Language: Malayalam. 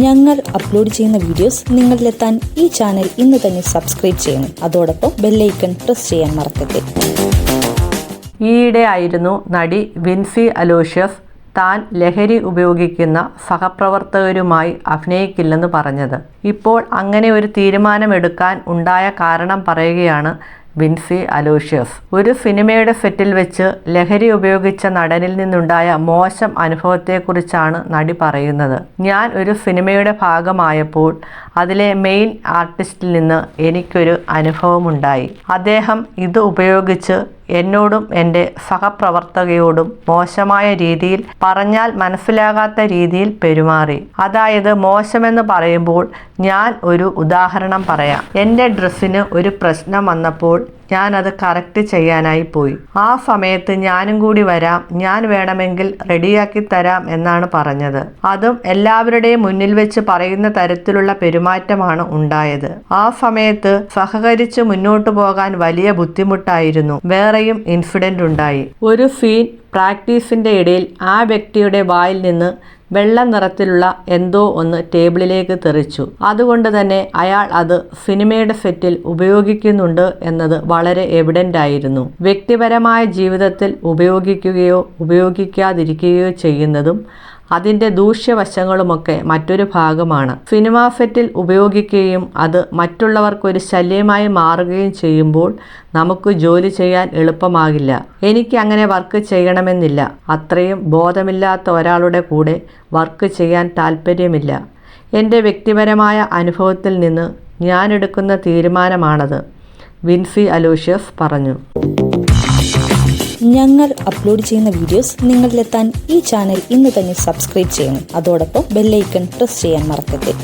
ഞങ്ങൾ അപ്ലോഡ് ചെയ്യുന്ന വീഡിയോസ് നിങ്ങളിലെത്താൻ ഈ ചാനൽ ഇന്ന് തന്നെ സബ്സ്ക്രൈബ് ചെയ്യണം. അതോടൊപ്പം ബെല്ലൈക്കൺ പ്രസ് ചെയ്യാൻ മറക്കരുത്. ഈയിടെ ആയിരുന്നു നടി വിൻസി അലോഷ്യസ് താൻ ലഹരി ഉപയോഗിക്കുന്ന സഹപ്രവർത്തകരുമായി അഭിനയിക്കില്ലെന്ന് പറഞ്ഞത്. ഇപ്പോൾ അങ്ങനെ ഒരു തീരുമാനമെടുക്കാൻ ഉണ്ടായ കാരണം പറയുകയാണ് വിൻസി അലോഷ്യസ്. ഒരു സിനിമയുടെ സെറ്റിൽ വെച്ച് ലഹരി ഉപയോഗിച്ച നടനിൽ നിന്നുണ്ടായ മോശം അനുഭവത്തെക്കുറിച്ചാണ് നടി പറയുന്നത്. ഞാൻ ഒരു സിനിമയുടെ ഭാഗമായപ്പോൾ അതിലെ മെയിൻ ആർട്ടിസ്റ്റിൽ നിന്ന് എനിക്കൊരു അനുഭവമുണ്ടായി. അദ്ദേഹം ഇത് ഉപയോഗിച്ച് എന്നോടും എൻ്റെ സഹപ്രവർത്തകയോടും മോശമായ രീതിയിൽ, പറഞ്ഞാൽ മനസ്സിലാകാത്ത രീതിയിൽ പെരുമാറി. അതായത് മോശമെന്ന് പറയുമ്പോൾ ഞാൻ ഒരു ഉദാഹരണം പറയാം. എൻ്റെ ഡ്രസ്സിന് ഒരു പ്രശ്നം വന്നപ്പോൾ ഞാനത് കറക്റ്റ് ചെയ്യാനായി പോയി. ആ സമയത്ത് ഞാനും കൂടി വരാം, ഞാൻ വേണമെങ്കിൽ റെഡിയാക്കി തരാം എന്നാണ് പറഞ്ഞത്. അതും എല്ലാവരുടെയും മുന്നിൽ വെച്ച് പറയുന്ന തരത്തിലുള്ള പെരുമാറ്റമാണ് ഉണ്ടായത്. ആ സമയത്ത് സഹകരിച്ച് മുന്നോട്ട് പോകാൻ വലിയ ബുദ്ധിമുട്ടായിരുന്നു. വേറെയും ഇൻസിഡന്റ് ഉണ്ടായി. ഒരു സീൻ പ്രാക്ടീസിന്റെ ഇടയിൽ ആ വ്യക്തിയുടെ വായിൽ നിന്ന് വെള്ള നിറത്തിലുള്ള എന്തോ ഒന്ന് ടേബിളിലേക്ക് തെറിച്ചു. അതുകൊണ്ട് തന്നെ അയാൾ അത് സിനിമയുടെ സെറ്റിൽ ഉപയോഗിക്കുന്നുണ്ട് എന്നത് വളരെ എവിഡന്റ് ആയിരുന്നു. വ്യക്തിപരമായ ജീവിതത്തിൽ ഉപയോഗിക്കുകയോ ഉപയോഗിക്കാതിരിക്കുകയോ ചെയ്യുന്നതും അതിൻ്റെ ദൂഷ്യവശങ്ങളുമൊക്കെ മറ്റൊരു ഭാഗമാണ്. സിനിമാ സെറ്റിൽ ഉപയോഗിക്കുകയും അത് മറ്റുള്ളവർക്കൊരു ശല്യമായി മാറുകയും ചെയ്യുമ്പോൾ നമുക്ക് ജോലി ചെയ്യാൻ എളുപ്പമാകില്ല. എനിക്ക് അങ്ങനെ വർക്ക് ചെയ്യണമെന്നില്ല. അത്രയും ബോധമില്ലാത്ത ഒരാളുടെ കൂടെ വർക്ക് ചെയ്യാൻ താല്പര്യമില്ല. എൻ്റെ വ്യക്തിപരമായ അനുഭവത്തിൽ നിന്ന് ഞാനെടുക്കുന്ന തീരുമാനമാണത്, വിൻസി അലോഷ്യസ് പറഞ്ഞു. ഞങ്ങൾ അപ്ലോഡ് ചെയ്യുന്ന വീഡിയോസ് നിങ്ങളിലെത്താൻ ഈ ചാനൽ ഇന്ന് തന്നെ സബ്സ്ക്രൈബ് ചെയ്യണം. അതോടൊപ്പം ബെല്ലൈക്കൺ പ്രസ് ചെയ്യാൻ മറക്കരുത്.